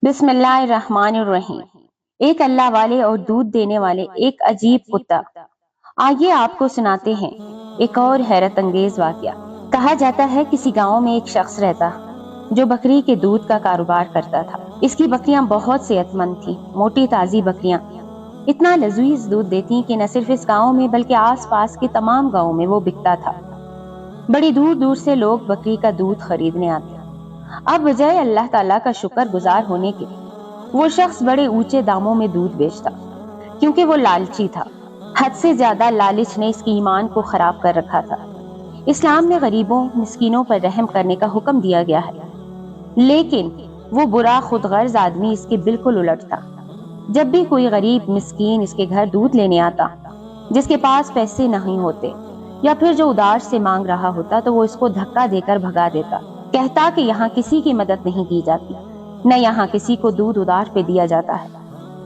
بسم اللہ الرحمن الرحیم۔ ایک اللہ والے اور دودھ دینے والے ایک عجیب کتا۔ آئیے آپ کو سناتے ہیں ایک اور حیرت انگیز واقعہ۔ کہا جاتا ہے کسی گاؤں میں ایک شخص رہتا جو بکری کے دودھ کا کاروبار کرتا تھا۔ اس کی بکریاں بہت صحت مند تھیں، موٹی تازی بکریاں اتنا لذیذ دودھ دیتی کہ نہ صرف اس گاؤں میں بلکہ آس پاس کے تمام گاؤں میں وہ بکتا تھا۔ بڑی دور دور سے لوگ بکری کا دودھ خریدنے آتے۔ اب بجائے اللہ تعالیٰ کا شکر گزار ہونے کے وہ شخص بڑے اونچے داموں میں دودھ بیچتا، کیونکہ وہ لالچی تھا۔ حد سے زیادہ لالچ نے اس کی ایمان کو خراب کر رکھا تھا۔ اسلام میں غریبوں مسکینوں پر رحم کرنے کا حکم دیا گیا ہے، لیکن وہ برا خود غرض آدمی اس کے بالکل الٹ تھا۔ جب بھی کوئی غریب مسکین اس کے گھر دودھ لینے آتا جس کے پاس پیسے نہیں ہوتے یا پھر جو ادار سے مانگ رہا ہوتا تو وہ اس کو دھکا دے کر بھگا دیتا، کہتا کہ یہاں کسی کی مدد نہیں کی جاتی، نہ یہاں کسی کو دودھ ادار پہ دیا جاتا ہے۔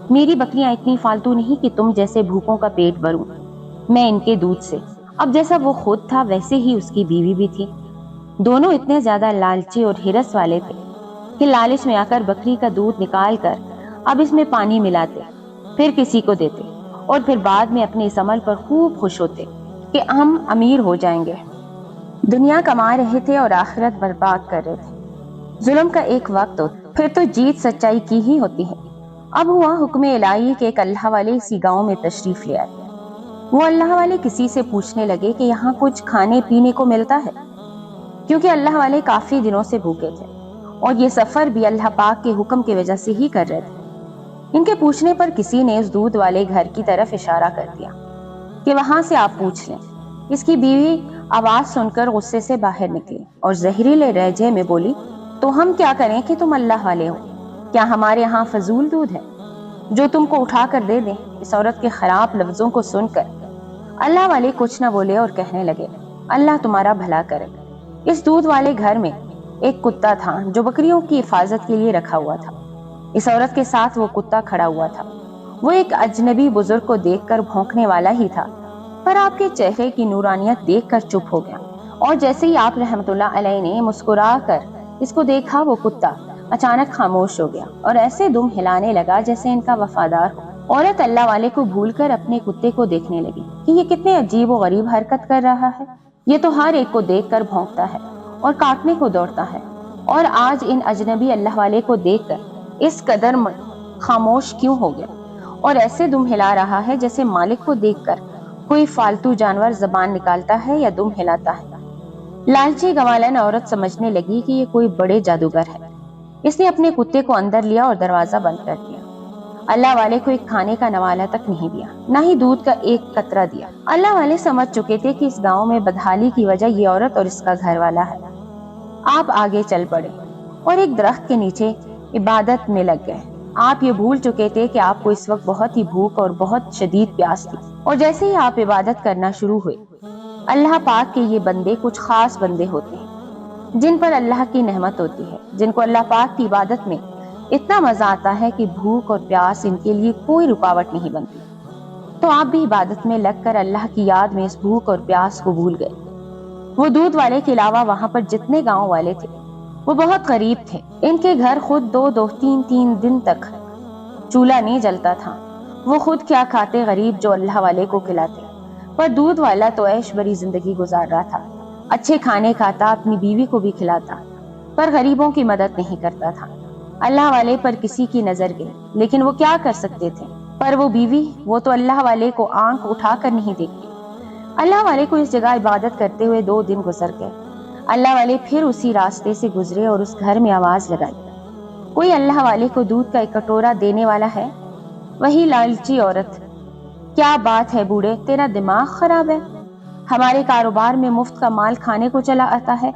میری بکریاں اتنی فالتو نہیں کہ تم جیسے بھوکوں کا پیٹ بھروں میں ان کے دودھ سے۔ اب جیسا وہ خود تھا ویسے ہی اس کی بیوی بھی تھی۔ دونوں اتنے زیادہ لالچی اور ہرس والے تھے کہ لالچ میں آ کر بکری کا دودھ نکال کر اب اس میں پانی ملاتے، پھر کسی کو دیتے اور پھر بعد میں اپنے اس عمل پر خوب خوش ہوتے کہ ہم امیر ہو جائیں گے۔ دنیا کما رہے تھے اور آخرت برباد کر رہے تھے۔ ظلم کا ایک وقت ہوتا پھر تو جیت سچائی کی ہی ہوتی ہے۔ اب ہوا حکم الہی کہ ایک اللہ والے اسی گاؤں میں تشریف لے آئے۔ وہ اللہ والے کسی سے پوچھنے لگے کہ یہاں کچھ کھانے پینے کو ملتا ہے، کیونکہ اللہ والے کافی دنوں سے بھوکے تھے اور یہ سفر بھی اللہ پاک کے حکم کی وجہ سے ہی کر رہے تھے۔ ان کے پوچھنے پر کسی نے اس دودھ والے گھر کی طرف اشارہ کر دیا کہ وہاں سے آپ پوچھ لیں۔ اس کی بیوی آواز سن کر غصے سے باہر نکلی اور زہریلے لہجے میں بولی، تو ہم کیا کریں کہ تم اللہ والے ہو؟ کیا ہمارے یہاں فضول دودھ ہے جو تم کو اٹھا کر دے دیں؟ اس عورت کے خراب لفظوں کو سن کر اللہ والے کچھ نہ بولے اور کہنے لگے، اللہ تمہارا بھلا کرے۔ اس دودھ والے گھر میں ایک کتا تھا جو بکریوں کی حفاظت کے لیے رکھا ہوا تھا۔ اس عورت کے ساتھ وہ کتا کھڑا ہوا تھا۔ وہ ایک اجنبی بزرگ کو دیکھ کر بھونکنے والا ہی تھا، پر آپ کے چہرے کی نورانیت دیکھ کر چپ ہو گیا، اور جیسے ہی آپ رحمت اللہ علیہ نے مسکرا کر اس کو دیکھا وہ کتا اچانک خاموش ہو گیا اور ایسے دم ہلانے لگا جیسے ان کا وفادار ہو۔ عورت اللہ والے کو بھول کر اپنے کتے کو دیکھنے لگی کہ یہ کتنے عجیب و غریب حرکت کر رہا ہے۔ یہ تو ہر ایک کو دیکھ کر بھونکتا ہے اور کاٹنے کو دوڑتا ہے، اور آج ان اجنبی اللہ والے کو دیکھ کر اس قدر خاموش کیوں ہو گیا اور ایسے دم ہلا رہا ہے جیسے مالک کو دیکھ کر کوئی فالتو جانور زبان نکالتا ہے یا دم ہلاتا ہے۔ لالچی گوالن عورت سمجھنے لگی کہ یہ کوئی بڑے جادوگر ہے۔ اس نے اپنے کتے کو اندر لیا اور دروازہ بند کر دیا۔ اللہ والے کو ایک کھانے کا نوالہ تک نہیں دیا، نہ ہی دودھ کا ایک قطرہ دیا۔ اللہ والے سمجھ چکے تھے کہ اس گاؤں میں بدحالی کی وجہ یہ عورت اور اس کا گھر والا ہے۔ آپ آگے چل پڑے اور ایک درخت کے نیچے عبادت میں لگ گئے۔ آپ یہ بھول چکے تھے کہ آپ کو اس وقت بہت ہی بھوک اور بہت شدید پیاس تھی، اور جیسے ہی آپ عبادت کرنا شروع ہوئے، اللہ پاک کے یہ بندے کچھ خاص بندے ہوتے ہیں جن پر اللہ کی نعمت ہوتی ہے، جن کو اللہ پاک کی عبادت میں اتنا مزہ آتا ہے کہ بھوک اور پیاس ان کے لیے کوئی رکاوٹ نہیں بنتی۔ تو آپ بھی عبادت میں لگ کر اللہ کی یاد میں اس بھوک اور پیاس کو بھول گئے۔ وہ دودھ والے کے علاوہ وہاں پر جتنے گاؤں والے تھے وہ بہت غریب تھے۔ ان کے گھر خود دو تین دن تک چولہا نہیں جلتا تھا۔ وہ خود کیا کھاتے غریب جو اللہ والے کو کھلاتے، پر دودھ والا تو عیش بری زندگی گزار رہا تھا، اچھے کھانے کھاتا، اپنی بیوی کو بھی کھلاتا، پر غریبوں کی مدد نہیں کرتا تھا۔ اللہ والے پر کسی کی نظر گئی، لیکن وہ کیا کر سکتے تھے؟ پر وہ بیوی، وہ تو اللہ والے کو آنکھ اٹھا کر نہیں دیکھتی۔ اللہ والے کو اس جگہ عبادت کرتے ہوئے 2 دن گزر گئے۔ اللہ والے پھر اسی راستے سے گزرے اور اس گھر میں آواز لگائی، کوئی اللہ والے کو دودھ کا ایک کٹورا دینے والا ہے؟ وہی لالچی عورت، کیا بات ہے بوڑھے، تیرا دماغ خراب ہے؟ ہمارے کاروبار میں مفت کا مال کھانے کو چلا آتا ہے۔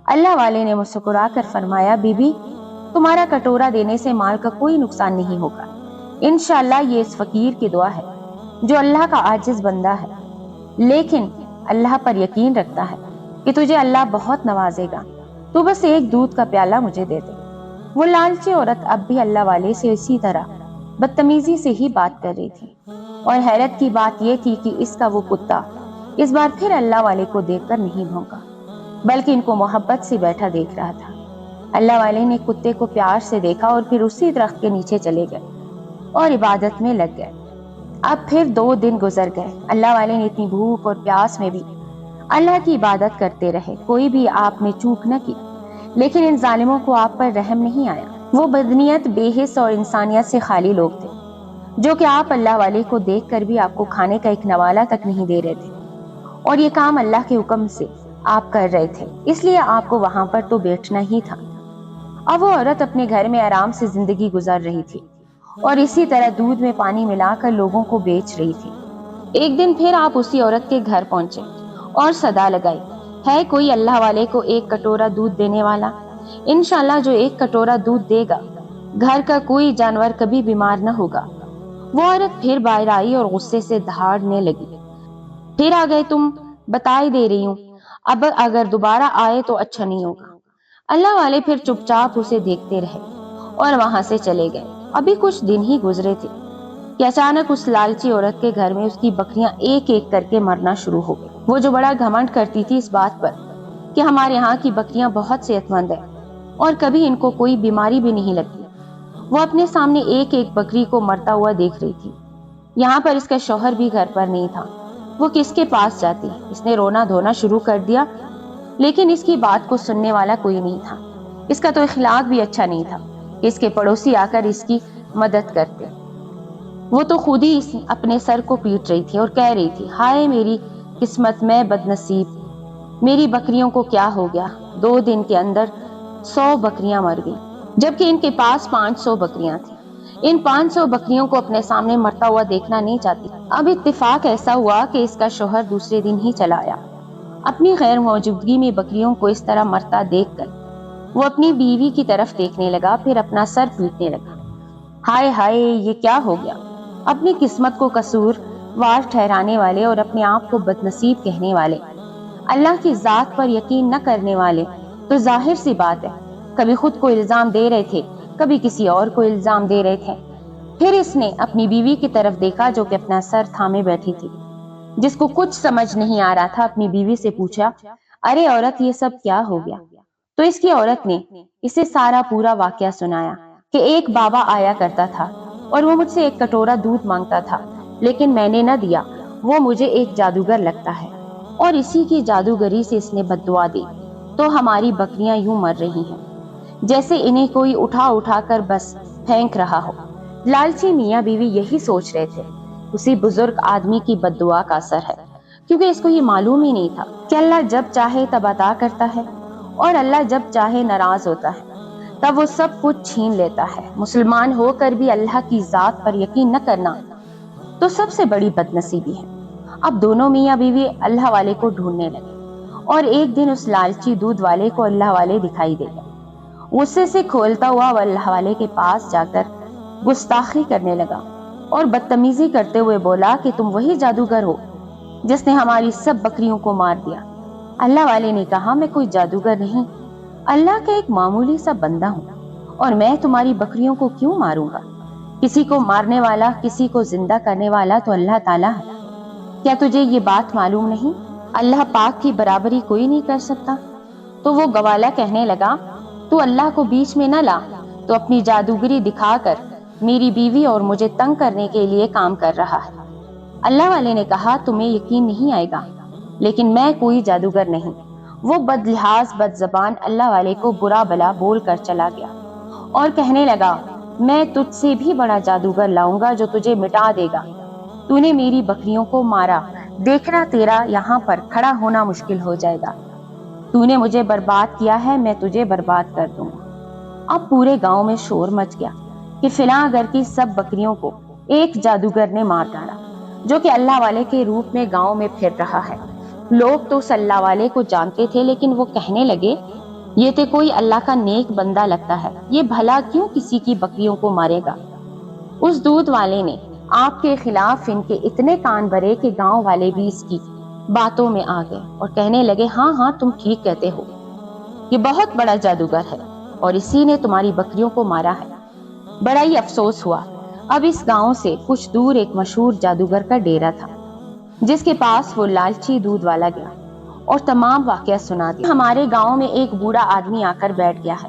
اللہ والے نے مسکرا کر فرمایا، بی بی تمہارا کٹورا دینے سے مال کا کوئی نقصان نہیں ہوگا، انشاءاللہ یہ اس فقیر کی دعا ہے جو اللہ کا عاجز بندہ ہے، لیکن اللہ پر یقین رکھتا ہے کہ تجھے اللہ بہت نوازے گا، تو بس ایک دودھ کا پیالہ مجھے دے دے۔ وہ لالچی عورت اب بھی اللہ والے سے اسی طرح بدتمیزی سے ہی بات کر رہی تھی، اور حیرت کی بات یہ تھی کہ اس کا وہ کتا اس بار پھر اللہ والے کو دیکھ کر نہیں بھونکا، بلکہ ان کو محبت سے بیٹھا دیکھ رہا تھا۔ اللہ والے نے کتے کو پیار سے دیکھا اور پھر اسی درخت کے نیچے چلے گئے اور عبادت میں لگ گئے۔ اب پھر 2 دن گزر گئے۔ اللہ والے نے اتنی بھوک اور پیاس میں بھی اللہ کی عبادت کرتے رہے، کوئی بھی آپ نے چوک نہ کی، لیکن ان ظالموں کو آپ پر رحم نہیں آیا۔ وہ بدنیت، بے حس اور انسانیت سے خالی لوگ تھے، جو کہ آپ اللہ والے کو دیکھ کر بھی آپ کو کھانے کا ایک نوالہ تک نہیں دے رہے تھے، اور یہ کام اللہ کے حکم سے آپ کر رہے تھے، اس لیے آپ کو وہاں پر تو بیٹھنا ہی تھا۔ اب وہ عورت اپنے گھر میں آرام سے زندگی گزار رہی تھی اور اسی طرح دودھ میں پانی ملا کر لوگوں کو بیچ رہی تھی۔ ایک دن پھر آپ اسی عورت کے گھر پہنچے اور صدا لگائی، ہے کوئی اللہ والے کو 1 کٹورا دودھ دینے والا؟ انشاءاللہ جو 1 کٹورا دودھ دے گا، گھر کا کوئی جانور کبھی بیمار نہ ہوگا۔ وہ عورت پھر باہر آئی اور غصے سے دھاڑنے لگی، پھر آ گئے تم، بتائی دے رہی ہوں، اب اگر دوبارہ آئے تو اچھا نہیں ہوگا۔ اللہ والے پھر چپ چاپ اسے دیکھتے رہے اور وہاں سے چلے گئے۔ ابھی کچھ دن ہی گزرے تھے کہ اچانک اس لالچی عورت کے گھر میں اس کی بکریاں ایک ایک کر کے مرنا شروع ہو گئی۔ وہ جو بڑا گھمنڈ کرتی تھی اس بات پر کہ ہمارے یہاں کی بکریاں بہت صحت مند ہیں اور کبھی ان کو کوئی بیماری بھی نہیں لگتی، وہ اپنے سامنے ایک ایک بکری کو مرتا ہوا دیکھ رہی تھی۔ یہاں پر اس کا شوہر بھی گھر پر نہیں تھا، وہ کس کے پاس جاتی؟ اس نے رونا دھونا شروع کر دیا، لیکن اس کی بات کو سننے والا کوئی نہیں تھا۔ اس کا تو اخلاق بھی اچھا نہیں تھا کہ اس کے پڑوسی آ کر اس کی مدد کرتے۔ وہ تو خود ہی اپنے سر کو پیٹ رہی تھی اور کہہ رہی تھی، ہائے میری قسمت، میں بد نصیب، میری بکریوں کو کیا ہو گیا؟ 2 دن کے اندر 100 بکریاں مر گئی، جبکہ ان کے پاس 500 بکریاں تھیں۔ ان 500 بکریوں کو اپنے سامنے مرتا ہوا دیکھنا نہیں چاہتی۔ اب اتفاق ایسا ہوا کہ اس کا شوہر دوسرے دن ہی چلا آیا۔ اپنی غیر موجودگی میں بکریوں کو اس طرح مرتا دیکھ کر وہ اپنی بیوی کی طرف دیکھنے لگا، پھر اپنا سر پیٹنے لگا، ہائے ہائے یہ کیا ہو گیا؟ اپنی قسمت کو قصوروار ٹھہرانے والے اور اپنے آپ کو بد نصیب کہنے والے، اللہ کی ذات پر یقین نہ کرنے والے تو ظاہر سی بات ہے کبھی خود کو الزام دے رہے تھے، کبھی کسی اور کو الزام دے رہے تھے۔ پھر اس نے اپنی بیوی کی طرف دیکھا جو کہ اپنا سر تھامے بیٹھی تھی، جس کو کچھ سمجھ نہیں آ رہا تھا۔ اپنی بیوی سے پوچھا، ارے عورت یہ سب کیا ہو گیا؟ تو اس کی عورت نے اسے سارا پورا واقعہ سنایا کہ ایک بابا آیا کرتا تھا اور وہ مجھ سے 1 کٹورا دودھ مانگتا تھا، لیکن میں نے نہ دیا، وہ مجھے ایک جادوگر لگتا ہے اور اسی کی جادوگری سے اس نے بد دعا دی، تو ہماری بکریاں یوں مر رہی ہیں جیسے انہیں کوئی اٹھا اٹھا کر بس پھینک رہا ہو۔ لالچی میاں بیوی یہی سوچ رہے تھے، اسی بزرگ آدمی کی بد دعا کا اثر ہے، کیونکہ اس کو یہ معلوم ہی نہیں تھا کہ اللہ جب چاہے تب عطا کرتا ہے اور اللہ جب چاہے ناراض ہوتا ہے تب وہ سب کچھ چھین لیتا ہے۔ مسلمان ہو کر بھی اللہ کی ذات پر یقین نہ کرنا تو سب سے بڑی بد نصیبی ہے۔ اب دونوں میاں بیوی اللہ والے کو ڈھونڈنے لگے اور ایک دن اس لالچی دودھ والے کو اللہ والے دکھائی دے گئے۔ غصے سے کھولتا ہوا وہ اللہ والے کے پاس جا کر گستاخی کرنے لگا اور بدتمیزی کرتے ہوئے بولا کہ تم وہی جادوگر ہو جس نے ہماری سب بکریوں کو مار دیا۔ اللہ والے نے کہا، میں کوئی جادوگر نہیں، اللہ کا ایک معمولی سا بندہ ہوں، اور میں تمہاری بکریوں کو کیوں ماروں گا؟ کسی کو مارنے والا، کسی کو زندہ کرنے والا تو اللہ تعالیٰ ہے۔ کیا تجھے یہ بات معلوم نہیں؟ اللہ پاک کی برابری کوئی نہیں کر سکتا۔ تو وہ گوالا کہنے لگا، تو اللہ کو بیچ میں نہ لا، تو اپنی جادوگری دکھا کر میری بیوی اور مجھے تنگ کرنے کے لیے کام کر رہا ہے۔ اللہ والے نے کہا، تمہیں یقین نہیں آئے گا، لیکن میں کوئی جادوگر نہیں۔ وہ بد لحاظ بد زبان اللہ والے کو برا بلا بول کر چلا گیا اور کہنے لگا، میں تجھ سے بھی بڑا جادوگر لاؤں گا جو تجھے مٹا دے گا۔ تو نے میری بکریوں کو مارا، دیکھنا تیرا یہاں پر کھڑا ہونا مشکل ہو جائے گا۔ تو نے مجھے برباد کیا ہے، میں تجھے برباد کر دوں گا۔ اب پورے گاؤں میں شور مچ گیا کہ فلاں گھر کی سب بکریوں کو ایک جادوگر نے مار ڈالا جو کہ اللہ والے کے روپ میں گاؤں میں پھر رہا ہے۔ لوگ تو اس اللہ والے کو جانتے تھے، لیکن وہ کہنے لگے، یہ تو کوئی اللہ کا نیک بندہ لگتا ہے، یہ بھلا کیوں کسی کی بکریوں کو مارے گا؟ اس دودھ والے نے آپ کے خلاف ان کے اتنے کان بھرے کہ گاؤں والے بھی اس کی باتوں میں آ گئے اور کہنے لگے، ہاں ہاں تم ٹھیک کہتے ہو، یہ بہت بڑا جادوگر ہے اور اسی نے تمہاری بکریوں کو مارا ہے۔ بڑا ہی افسوس ہوا۔ اب اس گاؤں سے کچھ دور ایک مشہور جادوگر کا ڈیرا تھا جس کے پاس وہ لالچی دودھ والا گیا اور تمام واقعہ سنا دیا۔ ہمارے گاؤں میں ایک بوڑھا آدمی آ کر بیٹھ گیا ہے،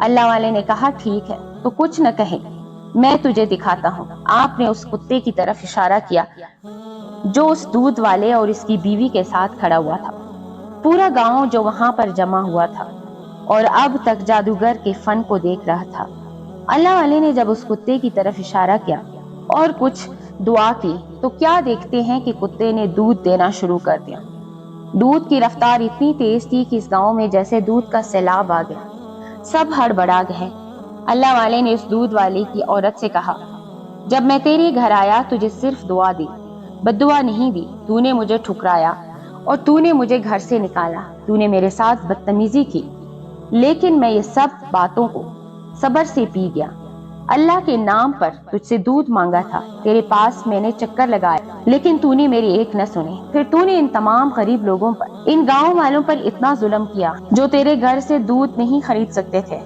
اللہ والے نے کہا ٹھیک ہے تو کچھ نہ کہے، میں تجھے دکھاتا ہوں۔ آپ نے اس کتے کی طرف اشارہ کیا جو اس دودھ والے اور اس کی بیوی کے ساتھ کھڑا ہوا تھا۔ پورا گاؤں جو وہاں پر جمع ہوا تھا اور اب تک جادوگر کے فن کو دیکھ رہا تھا۔ اللہ والے نے جب اس کتے کی طرف اشارہ کیا اور کچھ دعا کی تو کیا دیکھتے ہیں کہ کتے نے دودھ دینا شروع کر دیا۔ دودھ کی رفتار اتنی تیز تھی کہ اس گاؤں میں جیسے دودھ کا سیلاب آ گیا، سب ہڑبڑا گئے۔ اللہ والے نے اس دودھ والی کی عورت سے کہا، جب میں تیرے گھر آیا تجھے صرف دعا دی، بددعا نہیں دی۔ تو نے مجھے ٹھکرایا اور تو نے مجھے گھر سے نکالا، تو نے میرے ساتھ بدتمیزی کی، لیکن میں یہ سب باتوں کو صبر سے پی گیا۔ اللہ کے نام پر تجھ سے دودھ مانگا تھا، تیرے پاس میں نے چکر لگایا لیکن تو نے میری ایک نہ سنی۔ پھر تو نے ان تمام غریب لوگوں پر، ان گاؤں والوں پر اتنا ظلم کیا جو تیرے گھر سے دودھ نہیں خرید سکتے تھے۔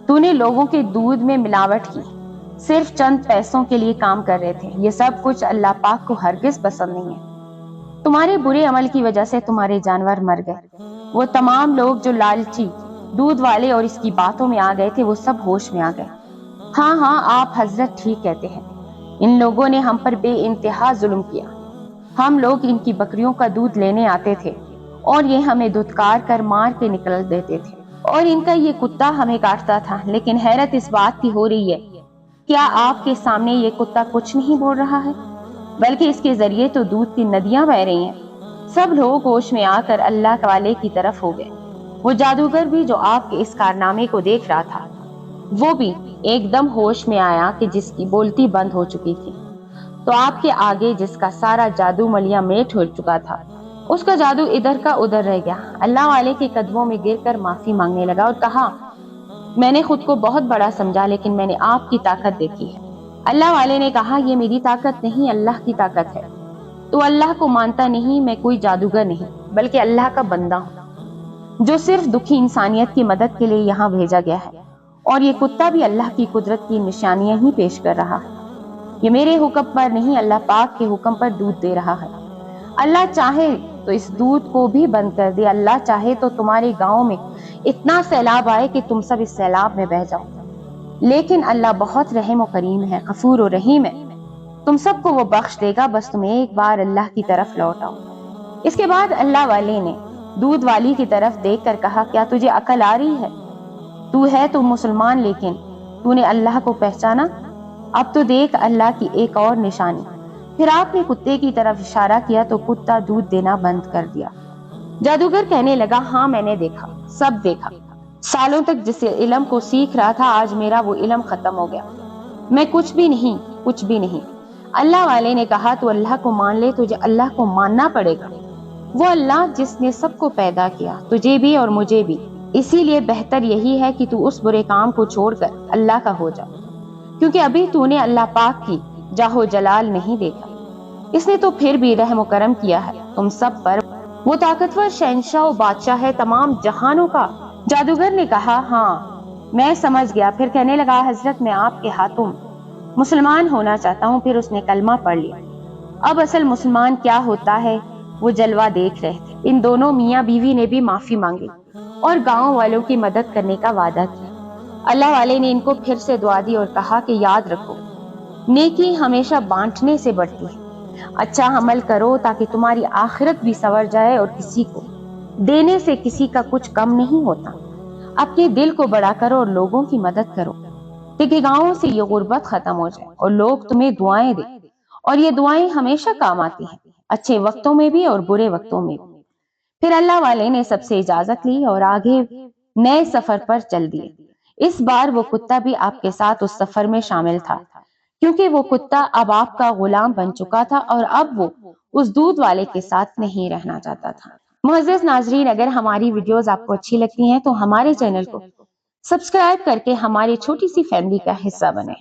تو نے لوگوں کے دودھ میں ملاوٹ کی، صرف چند پیسوں کے لیے کام کر رہے تھے۔ یہ سب کچھ اللہ پاک کو ہرگز پسند نہیں ہے۔ تمہارے برے عمل کی وجہ سے تمہارے جانور مر گئے۔ وہ تمام لوگ جو لالچی دودھ والے اور اس کی باتوں میں آ گئے تھے وہ سب ہوش میں آ گئے۔ ہاں ہاں، آپ حضرت ٹھیک کہتے ہیں، ان لوگوں نے ہم پر بے انتہا ظلم کیا۔ ہم لوگ ان کی بکریوں کا دودھ لینے آتے تھے اور یہ ہمیں دھتکار کر مار کے نکل دیتے تھے، اور ان کا یہ کتا ہمیں کاٹتا تھا۔ لیکن حیرت اس بات کی ہو رہی ہے، کیا آپ کے سامنے یہ کتا کچھ نہیں بول رہا ہے، بلکہ اس کے ذریعے تو دودھ کی ندیاں بہ رہی ہیں۔ سب لوگ ہوش میں آ کر اللہ والے کی طرف ہو گئے۔ وہ جادوگر بھی جو آپ کے اس کارنامے کو دیکھ رہا تھا، وہ بھی ایک دم ہوش میں آیا کہ جس کی بولتی بند ہو چکی تھی، تو آپ کے آگے جس کا سارا جادو ملیا میٹ ہو چکا تھا، اس کا جادو ادھر کا ادھر رہ گیا۔ اللہ والے کے قدموں میں گر کر معافی مانگنے لگا اور کہا، میں نے خود کو بہت بڑا سمجھا لیکن میں نے آپ کی طاقت دیکھی ہے۔ اللہ والے نے کہا، یہ میری طاقت نہیں، اللہ کی طاقت ہے۔ تو اللہ کو مانتا نہیں، میں کوئی جادوگر نہیں بلکہ اللہ کا بندہ ہوں جو صرف دکھی انسانیت کی مدد کے لیے یہاں بھیجا گیا ہے، اور یہ کتا بھی اللہ کی قدرت کی نشانیاں ہی پیش کر رہا ہے۔ یہ میرے حکم پر نہیں، اللہ پاک کے حکم پر دودھ دے رہا ہے۔ اللہ چاہے تو اس دودھ کو بھی بند کر دے، اللہ چاہے تو تمہارے گاؤں میں اتنا سیلاب آئے کہ تم سب اس سیلاب میں بہہ جاؤ، لیکن اللہ بہت رحم و کریم ہے، غفور و رحیم ہے، تم سب کو وہ بخش دے گا، بس تم ایک بار اللہ کی طرف لوٹ آؤ۔ اس کے بعد اللہ والے نے دودھ والی کی طرف دیکھ کر کہا، کیا تجھے عقل آ رہی ہے؟ تو ہے تو مسلمان، لیکن تو نے اللہ کو پہچانا؟ اب تو دیکھ اللہ کی ایک اور نشانی۔ پھر آپ نے کتے کی طرف اشارہ کیا تو کتا دودھ دینا بند کر دیا۔ جادوگر کہنے لگا، ہاں میں نے دیکھا، سب دیکھا۔ سالوں تک جس علم کو سیکھ رہا تھا، آج میرا وہ علم ختم ہو گیا، میں کچھ بھی نہیں، کچھ بھی نہیں۔ اللہ والے نے کہا، تو اللہ کو مان لے، تجھے اللہ کو ماننا پڑے گا، وہ اللہ جس نے سب کو پیدا کیا، تجھے بھی اور مجھے بھی۔ اسی لیے بہتر یہی ہے کہ تو اس برے کام کو چھوڑ کر اللہ کا ہو جا، کیونکہ ابھی تو نے اللہ پاک کی جاہو جلال نہیں دیکھا۔ اس نے تو پھر بھی رحم و کرم کیا ہے تم سب پر، وہ طاقتور شہنشاہ و بادشاہ ہے تمام جہانوں کا۔ جادوگر نے کہا، ہاں میں سمجھ گیا۔ پھر کہنے لگا، حضرت میں آپ کے ہاتھوں مسلمان ہونا چاہتا ہوں۔ پھر اس نے کلمہ پڑھ لیا۔ اب اصل مسلمان کیا ہوتا ہے وہ جلوہ دیکھ رہے تھے۔ ان دونوں میاں بیوی نے بھی معافی مانگی اور گاؤں والوں کی مدد کرنے کا وعدہ کیا۔ اللہ والے نے ان کو پھر سے دعا دی اور کہا کہ یاد رکھو، نیکی ہمیشہ بانٹنے سے بڑھتی ہے۔ اچھا عمل کرو تاکہ تمہاری آخرت بھی سنور جائے، اور کسی کو دینے سے کسی کا کچھ کم نہیں ہوتا۔ اپنے دل کو بڑا کرو اور لوگوں کی مدد کرو، تاکہ گاؤں سے یہ غربت ختم ہو جائے اور لوگ تمہیں دعائیں دیں، اور یہ دعائیں ہمیشہ کام آتی ہیں، اچھے وقتوں میں بھی اور برے وقتوں میں بھی۔ پھر اللہ والے نے سب سے اجازت لی اور آگے نئے سفر پر چل دیے۔ اس بار وہ کتا بھی آپ کے ساتھ اس سفر میں شامل تھا، کیونکہ وہ کتا اب آپ کا غلام بن چکا تھا اور اب وہ اس دودھ والے کے ساتھ نہیں رہنا چاہتا تھا۔ معزز ناظرین، اگر ہماری ویڈیوز آپ کو اچھی لگتی ہیں تو ہمارے چینل کو سبسکرائب کر کے ہماری چھوٹی سی فیملی کا حصہ بنیں۔